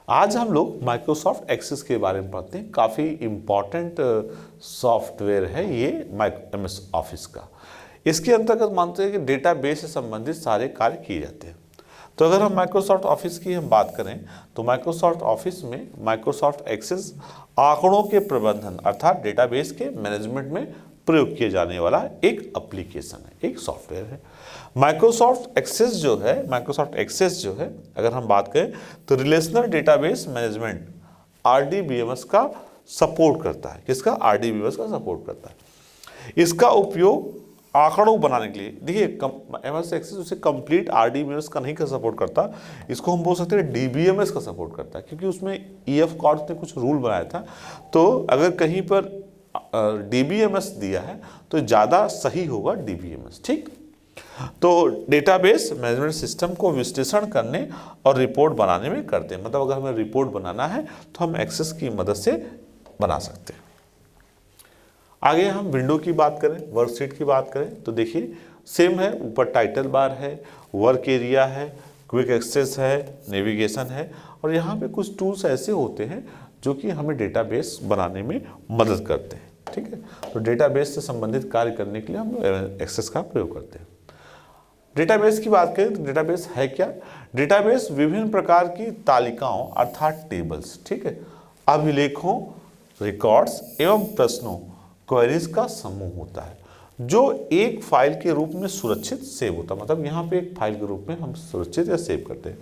आज हम लोग माइक्रोसॉफ्ट एक्सेस के बारे में पढ़ते हैं। काफ़ी इम्पॉर्टेंट सॉफ्टवेयर है ये MS ऑफिस का। इसके अंतर्गत मानते हैं कि डेटाबेस से संबंधित सारे कार्य किए जाते हैं। तो अगर हम माइक्रोसॉफ्ट ऑफिस की हम बात करें तो माइक्रोसॉफ्ट ऑफिस में माइक्रोसॉफ्ट एक्सेस आंकड़ों के प्रबंधन अर्थात डेटाबेस के मैनेजमेंट में प्रयोग किए जाने वाला एक एप्लीकेशन है, एक सॉफ्टवेयर है। माइक्रोसॉफ्ट एक्सेस जो है अगर हम बात करें तो रिलेशनल डेटाबेस मैनेजमेंट RDBMS का सपोर्ट करता है। किसका? RDBMS का सपोर्ट करता है। इसका उपयोग आंकड़ों बनाने के लिए, देखिए MS एक्सेस उसे कंप्लीट RDBMS का नहीं कर सपोर्ट करता, इसको हम बोल सकते हैं DBMS का सपोर्ट करता है, क्योंकि उसमें EF कॉर्ड्स ने कुछ रूल बनाया था। तो अगर कहीं पर DBMS दिया है तो ज़्यादा सही होगा DBMS। ठीक, तो डेटाबेस मैनेजमेंट सिस्टम को विश्लेषण करने और रिपोर्ट बनाने में करते हैं। मतलब अगर हमें रिपोर्ट बनाना है तो हम एक्सेस की मदद से बना सकते हैं। आगे हम विंडो की बात करें, वर्कशीट की बात करें तो देखिए सेम है। ऊपर टाइटल बार है, वर्क एरिया है, क्विक एक्सेस है, नेविगेशन है, और यहाँ पे कुछ टूल्स ऐसे होते हैं जो कि हमें डेटाबेस बनाने में मदद करते हैं। ठीक है, तो डेटाबेस से संबंधित कार्य करने के लिए हम एक्सेस का प्रयोग करते हैं। डेटाबेस की बात करें तो डेटाबेस है क्या? डेटाबेस विभिन्न प्रकार की तालिकाओं अर्थात टेबल्स, ठीक है, अभिलेखों, रिकॉर्ड्स एवं प्रश्नों, क्वेरीज का समूह होता है जो एक फाइल के रूप में सुरक्षित सेव होता है। मतलब यहाँ पे एक फाइल के रूप में हम सुरक्षित या सेव करते हैं।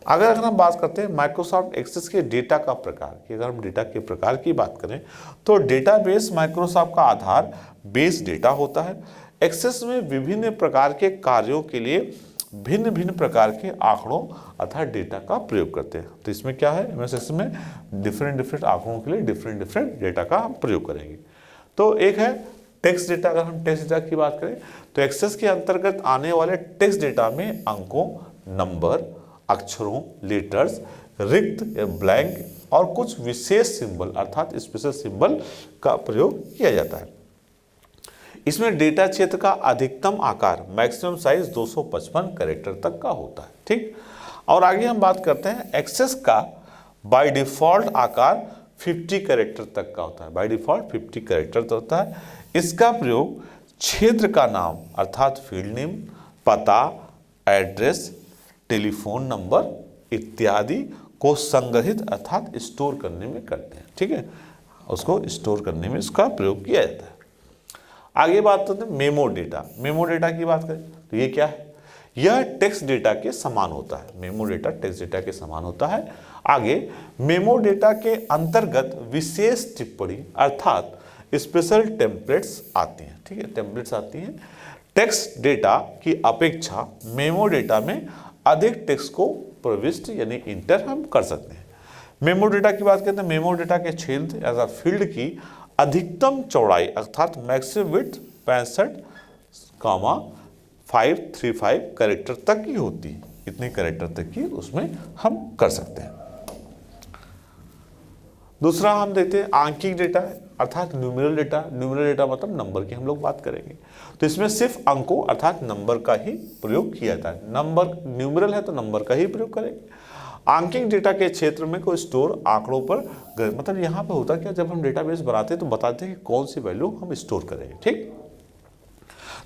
अगर हम बात करते हैं माइक्रोसॉफ्ट एक्सेस के डेटा का प्रकार की, अगर हम डेटा के प्रकार की बात करें तो डेटाबेस माइक्रोसॉफ्ट का आधार बेस डेटा होता है। एक्सेस में विभिन्न प्रकार के कार्यों के लिए भिन्न भिन्न प्रकार के आंकड़ों अर्थात डेटा का प्रयोग करते हैं। तो इसमें क्या है, MS एक्सेस में डिफरेंट आंकड़ों के लिए डिफरेंट डेटा का हम प्रयोग करेंगे। तो एक है टेक्स्ट डेटा। अगर हम टेक्स्ट डेटा की बात करें तो एक्सेस के अंतर्गत आने वाले टेक्स्ट डेटा में अंकों, नंबर, अक्षरों, लेटर्स, रिक्त या ब्लैंक और कुछ विशेष सिंबल अर्थात स्पेशल सिंबल का प्रयोग किया जाता है। इसमें डेटा क्षेत्र का अधिकतम आकार मैक्सिमम साइज 255 कैरेक्टर तक का होता है। ठीक, और आगे हम बात करते हैं एक्सेस का बाय डिफॉल्ट आकार 50 कैरेक्टर तक का होता है। बाय डिफॉल्ट 50 कैरेक्टर तक होता है। इसका प्रयोग क्षेत्र का नाम अर्थात फील्ड नेम, पता, एड्रेस, टेलीफोन नंबर इत्यादि को संग्रहित अर्थात स्टोर करने में करते हैं। ठीक है, उसको स्टोर करने में इसका प्रयोग किया जाता है। आगे बात करते हैं मेमो डेटा। मेमो डेटा की बात करें तो ये क्या है? यह टेक्स्ट डेटा के समान होता है। मेमो डेटा टेक्स्ट डेटा के समान होता है। आगे मेमो डेटा के अंतर्गत विशेष टिप्पणी अर्थात स्पेशल टेम्पलेट्स आती हैं। ठीक है, टेम्पलेट्स आती हैं। टेक्स्ट डेटा की अपेक्षा मेमो डेटा में अधिक टेक्स्ट को प्रविष्ट यानी इंटर हम कर सकते हैं। मेमो डेटा की बात करते हैं। मेमो डेटा के क्षेत्र या फील्ड की अधिकतम चौड़ाई अर्थात मैक्सिमम विड्थ 65,535 कैरेक्टर तक की होती है। इतने कैरेक्टर तक की उसमें हम कर सकते हैं। दूसरा हम देखते हैं आंकिक डेटा अर्थात न्यूमेरल डेटा। न्यूमेरल डेटा मतलब नंबर की हम लोग बात करेंगे। तो इसमें सिर्फ अंकों अर्थात नंबर का ही प्रयोग किया जाता है। नंबर न्यूमेरल है तो नंबर का ही प्रयोग करेंगे। आंकिक डेटा के क्षेत्र में कोई स्टोर आंकड़ों पर मतलब यहाँ पे होता क्या, जब हम डेटाबेस बनाते हैं तो बताते हैं कि कौन सी वैल्यू हम स्टोर करेंगे। ठीक,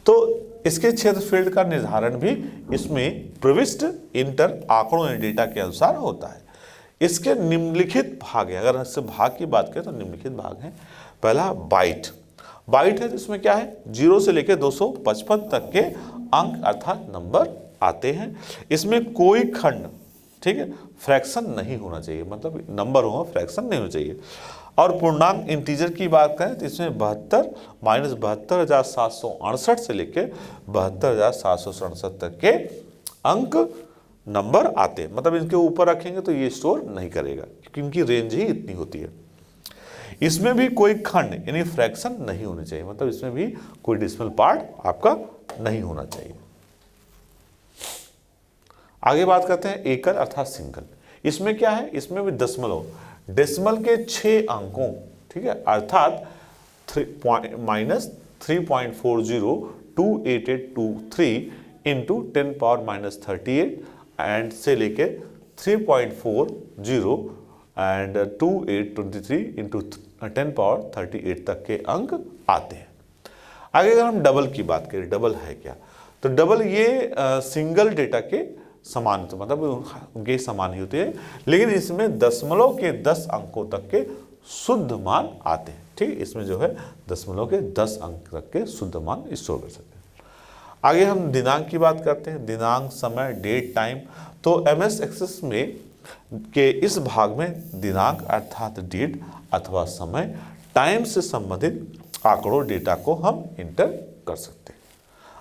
तो इसके क्षेत्र फील्ड का निर्धारण भी इसमें प्रविष्ट इंटर आंकड़ों या डेटा के अनुसार होता है। इसके निम्नलिखित भाग है। अगर इससे भाग की बात करें तो निम्नलिखित भाग है। पहला बाइट। बाइट है तो इसमें क्या है, 0 से लेकर 255 तक के अंक अर्थात नंबर आते हैं। इसमें कोई खंड, ठीक है, फ्रैक्शन नहीं होना चाहिए, मतलब नंबर हो फ्रैक्शन नहीं होना चाहिए। और पूर्णांक इंटीजर की बात करें तो इसमें 72 माइनस 72,768 से लेकर 72,767 तक के अंक नंबर आते हैं। मतलब इनके ऊपर रखेंगे तो ये स्टोर नहीं करेगा क्योंकि इनकी रेंज ही इतनी होती है। इसमें भी कोई खंड यानी फ्रैक्शन नहीं होनी चाहिए, मतलब इसमें भी कोई डेसिमल पार्ट आपका नहीं होना चाहिए। आगे बात करते हैं एकल अर्थात सिंगल। इसमें क्या है, इसमें भी दशमलव, डेसिमल के 6 अंकों, ठीक है, अर्थात -3.402883 इंटू 10⁻⁻38 एंड से लेके 3.40 एंड 2823 इंटू 10⁻38 तक के अंक आते हैं। आगे अगर हम डबल की बात करें, डबल है क्या, तो डबल ये सिंगल डेटा के समान होते, मतलब उनके समान ही होते हैं, लेकिन इसमें दशमलव के 10 अंकों तक के शुद्ध मान आते हैं। ठीक है, इसमें जो है दशमलव के 10 अंक तक के शुद्ध मान स्टोर कर सकते हैं। आगे हम दिनांक की बात करते हैं, दिनांक, समय, डेट, टाइम। तो MS एक्सेस में के इस भाग में दिनांक अर्थात डेट अथवा समय, टाइम से संबंधित आंकड़ों डेटा को हम इंटर कर सकते हैं।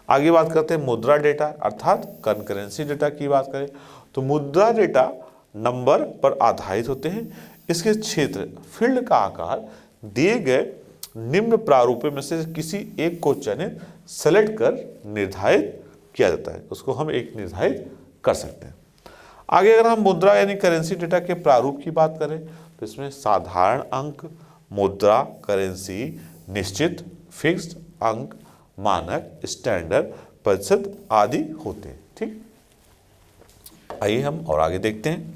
आगे बात करते हैं मुद्रा डेटा अर्थात कंकरेंसी डेटा की बात करें तो मुद्रा डेटा नंबर पर आधारित होते हैं। इसके क्षेत्र, फील्ड का आकार दिए गए निम्न प्रारूपों में से किसी एक को चयनित सेलेक्ट कर निर्धारित किया जाता है, उसको हम एक निर्धारित कर सकते हैं। आगे अगर हम मुद्रा यानी करेंसी डेटा के प्रारूप की बात करें तो इसमें साधारण अंक, मुद्रा, करेंसी, निश्चित, फिक्स्ड अंक, मानक, स्टैंडर्ड, प्रतिशत आदि होते हैं। ठीक, आइए हम और आगे देखते हैं।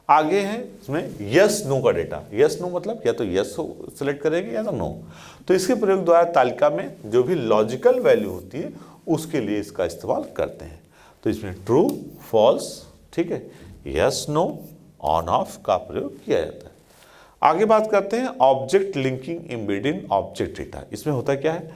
आगे है इसमें यस नो का डेटा। यस नो मतलब या तो यस सेलेक्ट करेंगे या तो नो। तो इसके प्रयोग द्वारा तालिका में जो भी लॉजिकल वैल्यू होती है उसके लिए इसका इस्तेमाल करते हैं। तो इसमें ट्रू, फॉल्स, ठीक है, यस, नो, ऑन, ऑफ का प्रयोग किया जाता है। आगे बात करते हैं object linking embedding object data. इसमें होता क्या है,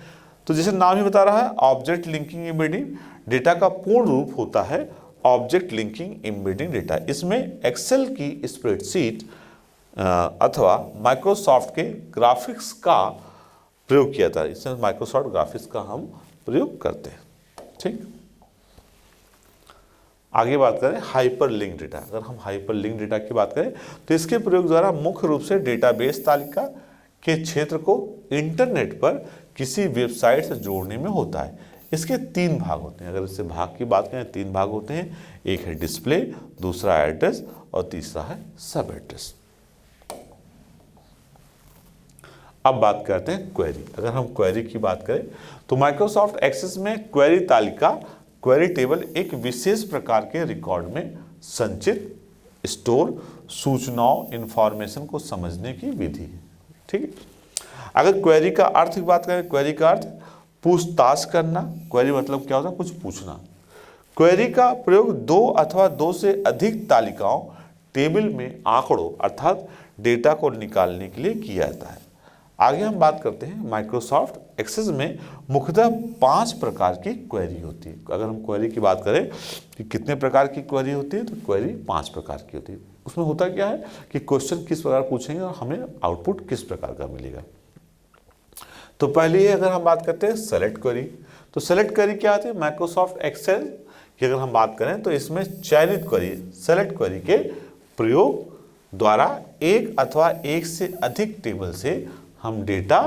तो जैसे नाम ही बता रहा है, ऑब्जेक्ट लिंकिंग एम्बेडिंग डेटा का पूर्ण रूप होता है ऑब्जेक्ट लिंकिंग एम्बेडिंग डेटा। इसमें एक्सेल की स्प्रेडशीट अथवा माइक्रोसॉफ्ट के ग्राफिक्स का प्रयोग किया था। इसमें माइक्रोसॉफ्ट ग्राफिक्स का हम प्रयोग करते हैं। ठीक, आगे बात करें हाइपरलिंक डेटा। अगर हम हाइपरलिंक डेटा की बात करें तो इसके प्रयोग द्वारा मुख्य रूप से डेटाबेस तालिका के क्षेत्र को इंटरनेट पर किसी वेबसाइट से जोड़ने में होता है। इसके 3 भाग होते हैं। अगर इससे भाग की बात करें 3 भाग होते हैं, एक है डिस्प्ले, दूसरा एड्रेस और तीसरा है सब एड्रेस। अब बात करते हैं क्वेरी। अगर हम क्वेरी की बात करें तो माइक्रोसॉफ्ट एक्सेस में क्वेरी तालिका, क्वेरी टेबल एक विशेष प्रकार के रिकॉर्ड में संचित, स्टोर सूचनाओं, इंफॉर्मेशन को समझने की विधि है। ठीक है, अगर क्वेरी का अर्थ की बात करें, क्वेरी का अर्थ पूछताछ करना। क्वेरी मतलब क्या होता है, कुछ पूछना। क्वेरी का प्रयोग 2 अथवा 2 से अधिक तालिकाओं, टेबल में आंकड़ों अर्थात डेटा को निकालने के लिए किया जाता है। आगे हम बात करते हैं माइक्रोसॉफ्ट एक्सेस में मुख्यतः 5 प्रकार की क्वेरी होती है। अगर हम क्वेरी की बात करें कि कितने प्रकार की क्वेरी होती है, तो क्वेरी 5 प्रकार की होती है। उसमें होता क्या है कि क्वेश्चन किस प्रकार पूछेंगे और हमें आउटपुट किस प्रकार का मिलेगा। तो पहली है, अगर हम बात करते हैं सेलेक्ट क्वेरी। तो सेलेक्ट क्वेरी क्या आती है, माइक्रोसॉफ्ट एक्सेल की अगर हम बात करें तो इसमें चयनित क्वेरी, सेलेक्ट क्वेरी के प्रयोग द्वारा एक अथवा एक से अधिक टेबल से हम डेटा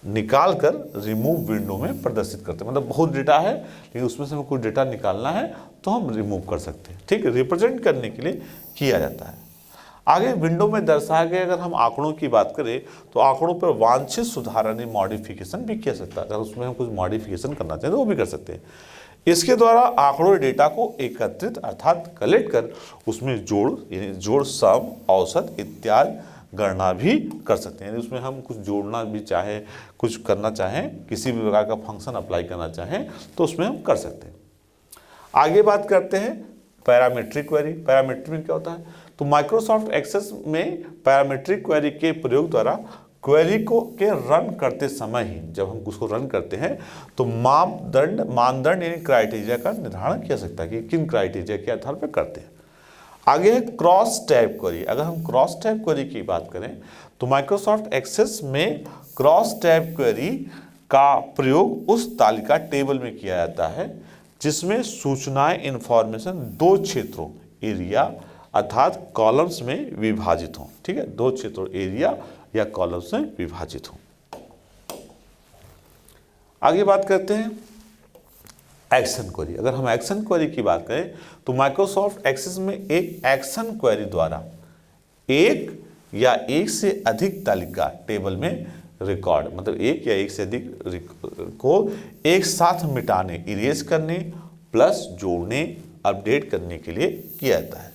निकाल कर रिमूव विंडो में प्रदर्शित करते हैं। मतलब बहुत डेटा है लेकिन उसमें से हमें कुछ डेटा निकालना है तो हम रिमूव कर सकते हैं। ठीक है, रिप्रेजेंट करने के लिए किया जाता है। आगे विंडो में दर्शाए गए अगर हम आंकड़ों की बात करें तो आंकड़ों पर वांछित सुधार यानी मॉडिफिकेशन भी किया सकता है। अगर उसमें हम कुछ मॉडिफिकेशन करना चाहें तो वो भी कर सकते हैं। इसके द्वारा आंकड़ों डेटा को एकत्रित अर्थात कलेक्ट कर उसमें जोड़ यानी जोड़, सम, औसत इत्यादि गणना भी कर सकते हैं। उसमें हम कुछ जोड़ना भी चाहें, कुछ करना चाहें, किसी भी प्रकार का फंक्शन अप्लाई करना चाहें तो उसमें हम कर सकते हैं। आगे बात करते हैं पैरामीट्रिक क्वेरी। पैरामीट्रिक में क्या होता है, तो माइक्रोसॉफ्ट एक्सेस में पैरामीट्रिक क्वेरी के प्रयोग द्वारा क्वेरी को के रन करते समय ही जब हम उसको रन करते हैं तो मानदंड यानी क्राइटेरिया का निर्धारण किया सकता है कि किन क्राइटेरिया के आधार पर करते हैं। आगे है क्रॉस टैब क्वेरी। अगर हम क्रॉस टैब क्वेरी की बात करें तो माइक्रोसॉफ्ट एक्सेस में क्रॉस टैब क्वेरी का प्रयोग उस तालिका टेबल में किया जाता है जिसमें सूचनाएं, इंफॉर्मेशन 2 क्षेत्रों, एरिया अर्थात कॉलम्स में विभाजित हों। ठीक है, 2 क्षेत्रों, एरिया या कॉलम्स में विभाजित हों। आगे बात करते हैं एक्शन क्वेरी। अगर हम एक्शन क्वेरी की बात करें तो माइक्रोसॉफ्ट एक्सेस में एक एक्शन क्वेरी द्वारा एक या एक से अधिक तालिका टेबल में रिकॉर्ड मतलब एक या एक से अधिक को एक साथ मिटाने, इरेज करने, प्लस जोड़ने, अपडेट करने के लिए किया जाता है।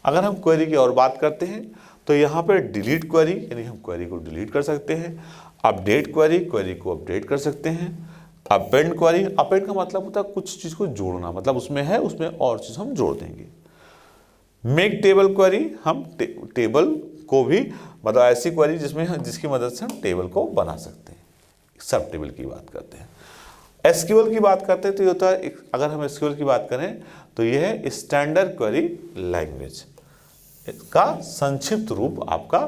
अगर हम क्वेरी की और बात करते हैं तो यहाँ पर डिलीट क्वेरी, यानी हम क्वेरी को डिलीट कर सकते हैं। अपडेट क्वेरी, क्वेरी को अपडेट कर सकते हैं। अपेंड क्वेरी, अपेंड का मतलब होता है कुछ चीज़ को जोड़ना, मतलब उसमें है उसमें और चीज़ हम जोड़ देंगे। मेक टेबल क्वेरी, हम टेबल को भी, मतलब ऐसी क्वेरी जिसकी मदद से हम टेबल को बना सकते हैं। सब टेबल की बात करते हैं। एसक्यूएल की बात करते हैं तो ये होता है, अगर हम एसक्यूएल की बात करें तो ये है स्टैंडर्ड क्वेरी लैंग्वेज, इसका संक्षिप्त रूप आपका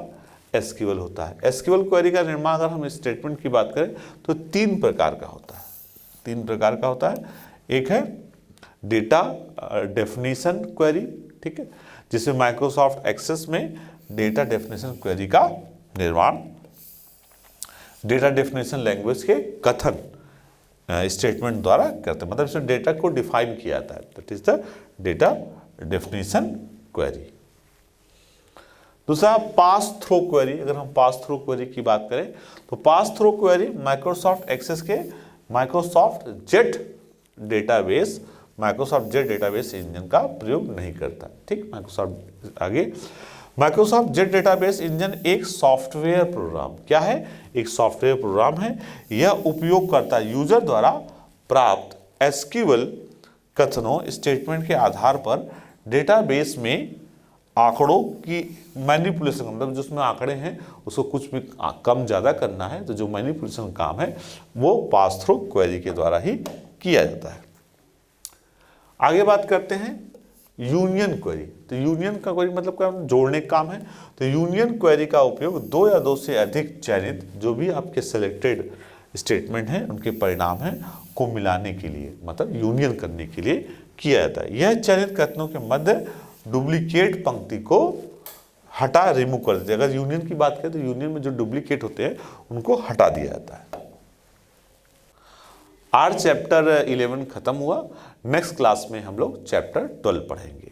एसक्यूएल होता है। एसक्यूएल क्वेरी का निर्माण अगर हम स्टेटमेंट की बात करें तो 3 प्रकार का होता है। 3 प्रकार का होता है। एक है डेटा डेफिनेशन क्वेरी, ठीक है, जिसमें माइक्रोसॉफ्ट एक्सेस में डेटा डेफिनेशन क्वेरी का निर्माण डेटा डेफिनेशन लैंग्वेज के कथन स्टेटमेंट द्वारा करते हैं, मतलब इसमें डेटा को डिफाइन किया जाता है, that is the data definition query. दूसरा पास थ्रो क्वेरी, अगर हम पास थ्रो क्वेरी की बात करें तो pass through query Microsoft Access के माइक्रोसॉफ्ट जेट डेटाबेस इंजन का प्रयोग नहीं करता। ठीक, माइक्रोसॉफ्ट जेट डेटाबेस इंजन एक सॉफ्टवेयर प्रोग्राम, क्या है, एक सॉफ्टवेयर प्रोग्राम है। यह उपयोगकर्ता यूजर द्वारा प्राप्त एसक्यूएल कथनों स्टेटमेंट के आधार पर डेटाबेस में आंकड़ों की मैनिपुलेशन, मतलब जो उसमें आंकड़े हैं उसको कुछ भी कम ज़्यादा करना है तो जो मैनिपुलेशन काम है वो पास थ्रू क्वेरी के द्वारा ही किया जाता है। आगे बात करते हैं यूनियन क्वेरी। तो यूनियन का क्वेरी मतलब क्या, जोड़ने का काम है। तो यूनियन क्वेरी का उपयोग 2 या 2 से अधिक चयनित जो भी आपके सिलेक्टेड स्टेटमेंट हैं उनके परिणाम हैं को मिलाने के लिए, मतलब यूनियन करने के लिए किया जाता है। यह चयनित कथनों के मध्य डुप्लीकेट पंक्ति को हटा रिमूव कर देते हैं। अगर यूनियन की बात करें तो यूनियन में जो डुप्लीकेट होते हैं उनको हटा दिया जाता है। आज चैप्टर 11 खत्म हुआ। नेक्स्ट क्लास में हम लोग चैप्टर 12 पढ़ेंगे।